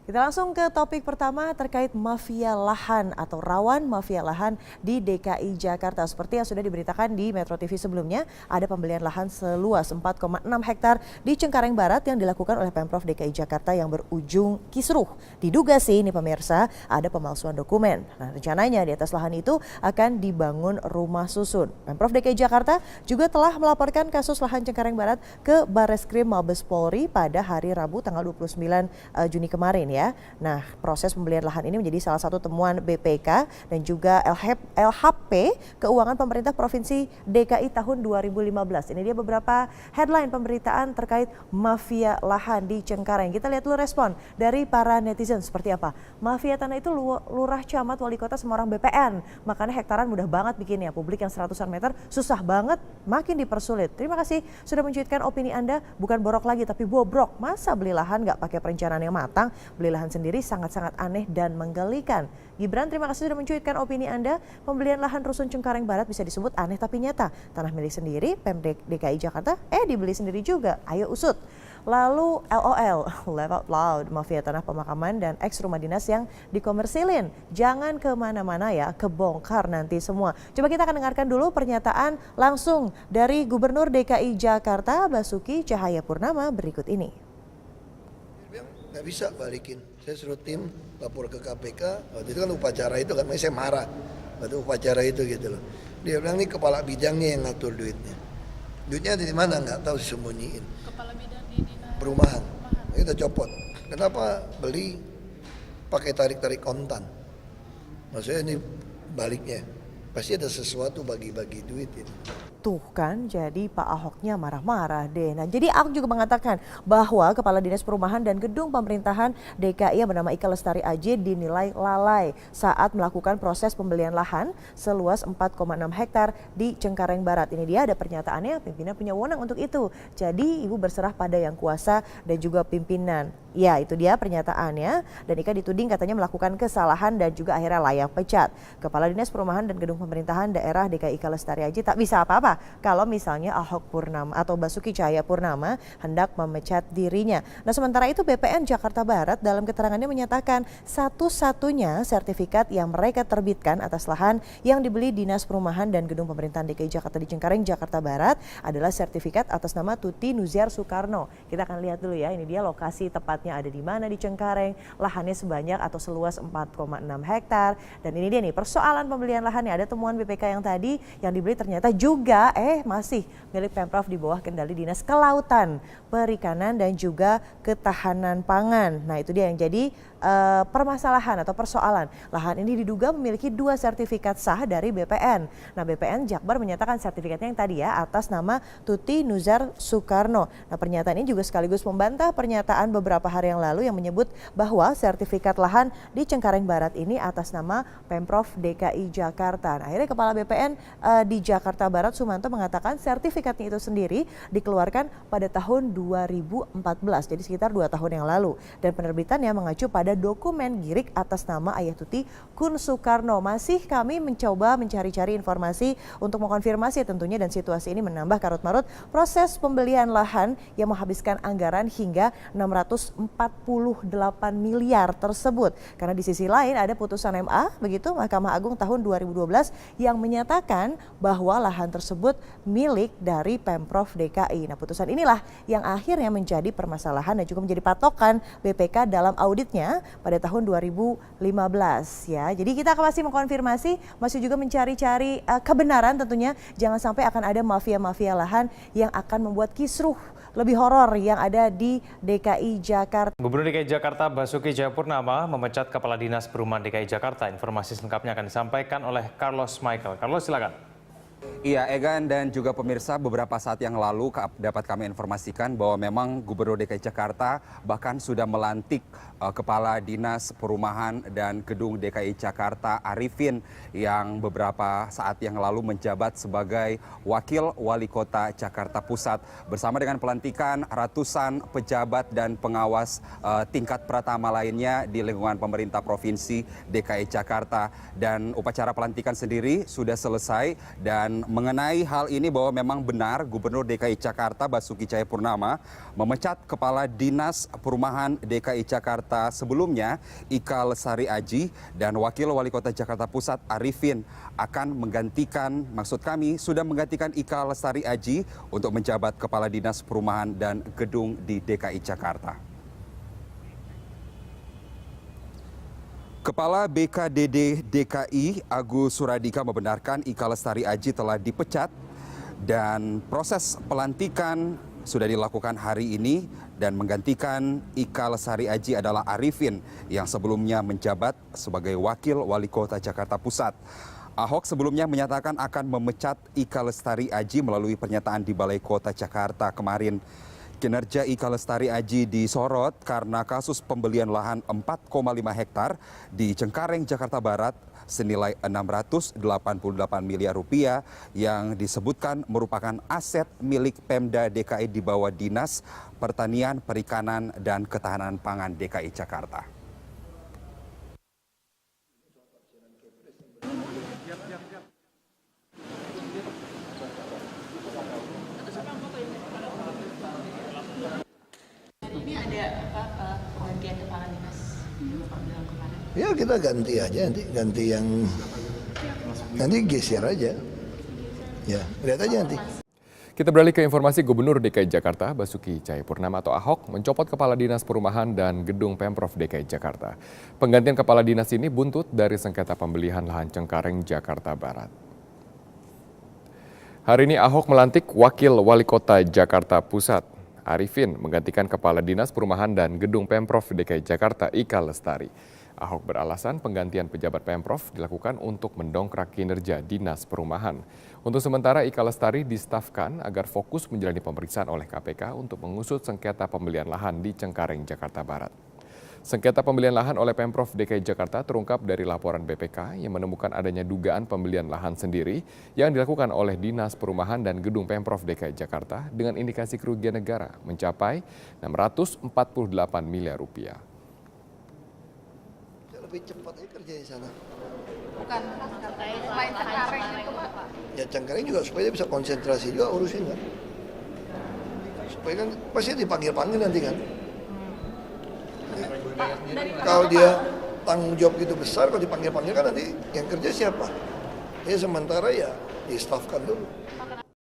Kita langsung ke topik pertama terkait mafia lahan atau rawan mafia lahan di DKI Jakarta. Seperti yang sudah diberitakan di Metro TV sebelumnya, ada pembelian lahan seluas 4,6 hektar di Cengkareng Barat yang dilakukan oleh Pemprov DKI Jakarta yang berujung kisruh. Diduga sih ini pemirsa ada pemalsuan dokumen. Nah, rencananya di atas lahan itu akan dibangun rumah susun. Pemprov DKI Jakarta juga telah melaporkan kasus lahan Cengkareng Barat ke Bareskrim Mabes Polri pada hari Rabu tanggal 29 Juni kemarin ya. Nah, proses pembelian lahan ini menjadi salah satu temuan BPK dan juga LHP Keuangan Pemerintah Provinsi DKI tahun 2015. Ini dia beberapa headline pemberitaan terkait mafia lahan di Cengkareng. Kita lihat dulu respon dari para netizen seperti apa. Mafia tanah itu lurah, camat, wali kota, semua orang BPN. Makanya hektaran mudah banget bikinnya. Publik yang seratusan meter susah banget, makin dipersulit. Terima kasih sudah mencuitkan opini Anda. Bukan borok lagi tapi bobrok. Masa beli lahan nggak pakai perencanaan yang matang? Beli lahan sendiri sangat-sangat aneh dan menggelikan. Gibran, terima kasih sudah mencuitkan opini Anda. Pembelian lahan rusun Cengkareng Barat bisa disebut aneh tapi nyata. Tanah milik sendiri, Pemprov DKI Jakarta, dibeli sendiri juga. Ayo usut. Lalu LOL, laugh out loud, mafia tanah pemakaman dan eks rumah dinas yang dikomersilin. Jangan kemana-mana ya, kebongkar nanti semua. Coba kita akan dengarkan dulu pernyataan langsung dari Gubernur DKI Jakarta, Basuki Cahayapurnama berikut ini. Nggak bisa balikin, saya suruh tim lapor ke KPK, waktu itu kan upacara itu kan, makanya saya marah waktu upacara itu gitu loh. Dia bilang ini kepala bidangnya yang ngatur duitnya. Duitnya di mana nggak tahu, disembunyiin. Kepala bidang di dinas perumahan, kita copot. Kenapa beli pakai tarik-tarik kontan? Maksudnya ini baliknya, pasti ada sesuatu bagi-bagi duit ini. Tuh kan, jadi Pak Ahoknya marah-marah deh. Nah, jadi Ahok juga mengatakan bahwa Kepala Dinas Perumahan dan Gedung Pemerintahan DKI yang bernama Ika Lestari Aji dinilai lalai saat melakukan proses pembelian lahan seluas 4,6 hektar di Cengkareng Barat. Ini dia ada pernyataannya, pimpinan punya wewenang untuk itu. Jadi Ibu berserah pada yang kuasa dan juga pimpinan. Ya, itu dia pernyataannya. Dan Ika dituding katanya melakukan kesalahan dan juga akhirnya layak pecat. Kepala Dinas Perumahan dan Gedung Pemerintahan Daerah DKI Ika Lestari Aji tak bisa apa-apa kalau misalnya Ahok Purnama atau Basuki Cahayapurnama hendak memecat dirinya. Nah, sementara itu BPN Jakarta Barat dalam keterangannya menyatakan satu-satunya sertifikat yang mereka terbitkan atas lahan yang dibeli Dinas Perumahan dan Gedung Pemerintahan DKI Jakarta di Cengkareng, Jakarta Barat adalah sertifikat atas nama Tuti Nuziar Soekarno. Kita akan lihat dulu ya, ini dia lokasi tepatnya ada di mana di Cengkareng, lahannya sebanyak atau seluas 4,6 hektar. Dan ini dia nih persoalan pembelian lahannya, ada temuan BPK yang tadi yang dibeli ternyata juga masih milik Pemprov di bawah kendali Dinas Kelautan, Perikanan dan juga Ketahanan Pangan. Nah, itu dia yang jadi permasalahan atau persoalan. Lahan ini diduga memiliki 2 sertifikat sah dari BPN. Nah, BPN Jakbar menyatakan sertifikatnya yang tadi ya atas nama Tuti Nuziar Soekarno. Nah, pernyataan ini juga sekaligus membantah pernyataan beberapa hari yang lalu yang menyebut bahwa sertifikat lahan di Cengkareng Barat ini atas nama Pemprov DKI Jakarta. Nah, akhirnya Kepala BPN di Jakarta Barat Sumanto mengatakan sertifikatnya itu sendiri dikeluarkan pada tahun 2014, jadi sekitar 2 tahun yang lalu. Dan penerbitannya mengacu pada dokumen girik atas nama Ayah Tuti Kun Soekarno. Masih kami mencoba mencari-cari informasi untuk mengkonfirmasi tentunya, dan situasi ini menambah karut-marut proses pembelian lahan yang menghabiskan anggaran hingga 648 miliar tersebut. Karena di sisi lain ada putusan MA, begitu Mahkamah Agung tahun 2012 yang menyatakan bahwa lahan tersebut milik dari Pemprov DKI. Nah, putusan inilah yang akhirnya menjadi permasalahan dan juga menjadi patokan BPK dalam auditnya pada tahun 2015 ya. Jadi kita masih mengkonfirmasi, masih juga mencari-cari kebenaran tentunya. Jangan sampai akan ada mafia-mafia lahan yang akan membuat kisruh lebih horor yang ada di DKI Jakarta. Gubernur DKI Jakarta Basuki Cahayapurnama memecat Kepala Dinas Perumahan DKI Jakarta. Informasi selengkapnya akan disampaikan oleh Carlos Michael. Carlos, silakan. Iya, Egan dan juga pemirsa, beberapa saat yang lalu dapat kami informasikan bahwa memang Gubernur DKI Jakarta bahkan sudah melantik Kepala Dinas Perumahan dan Gedung DKI Jakarta Arifin yang beberapa saat yang lalu menjabat sebagai Wakil Wali Kota Jakarta Pusat. Bersama dengan pelantikan ratusan pejabat dan pengawas tingkat pertama lainnya di lingkungan pemerintah Provinsi DKI Jakarta. Dan upacara pelantikan sendiri sudah selesai dan Dan mengenai hal ini bahwa memang benar Gubernur DKI Jakarta Basuki Cahayapurnama memecat Kepala Dinas Perumahan DKI Jakarta sebelumnya Ika Lestari Aji dan Wakil Wali Kota Jakarta Pusat Arifin akan menggantikan, maksud kami sudah menggantikan Ika Lestari Aji untuk menjabat Kepala Dinas Perumahan dan Gedung di DKI Jakarta. Kepala BKDD DKI Agus Suradika membenarkan Ika Lestari Aji telah dipecat dan proses pelantikan sudah dilakukan hari ini dan menggantikan Ika Lestari Aji adalah Arifin yang sebelumnya menjabat sebagai Wakil Wali Kota Jakarta Pusat. Ahok sebelumnya menyatakan akan memecat Ika Lestari Aji melalui pernyataan di Balai Kota Jakarta kemarin. Kinerja Ika Lestari Aji disorot karena kasus pembelian lahan 4,5 hektar di Cengkareng, Jakarta Barat senilai 688 miliar rupiah yang disebutkan merupakan aset milik Pemda DKI di bawah Dinas Pertanian, Perikanan, dan Ketahanan Pangan DKI Jakarta. Ini ada penggantian kepala dinas bilang kemarin. Ya kita ganti aja nanti geser aja. Ya, lihat aja nanti. Kita beralih ke informasi Gubernur DKI Jakarta Basuki Cahayapurnama atau Ahok mencopot Kepala Dinas Perumahan dan Gedung Pemprov DKI Jakarta. Penggantian Kepala Dinas ini buntut dari sengketa pembelian lahan Cengkareng, Jakarta Barat. Hari ini Ahok melantik Wakil Wali Kota Jakarta Pusat. Arifin menggantikan Kepala Dinas Perumahan dan Gedung Pemprov DKI Jakarta Ika Lestari. Ahok beralasan penggantian pejabat Pemprov dilakukan untuk mendongkrak kinerja Dinas Perumahan. Untuk sementara Ika Lestari distafkan agar fokus menjalani pemeriksaan oleh KPK untuk mengusut sengketa pembelian lahan di Cengkareng, Jakarta Barat. Sengketa pembelian lahan oleh Pemprov DKI Jakarta terungkap dari laporan BPK yang menemukan adanya dugaan pembelian lahan sendiri yang dilakukan oleh Dinas Perumahan dan Gedung Pemprov DKI Jakarta dengan indikasi kerugian negara mencapai 648 miliar rupiah. Lebih cepat aja kerja di sana. Bukan terkait selain Cengkareng itu Pak. Ya Cengkareng juga supaya dia bisa konsentrasi juga urusin kan. Supaya kan pasti dipanggil-panggil nanti kan. Kalau dia tanggung jawab gitu besar, kalau dipanggil-panggil kan nanti yang kerja siapa? Ya sementara ya di-staffkan dulu.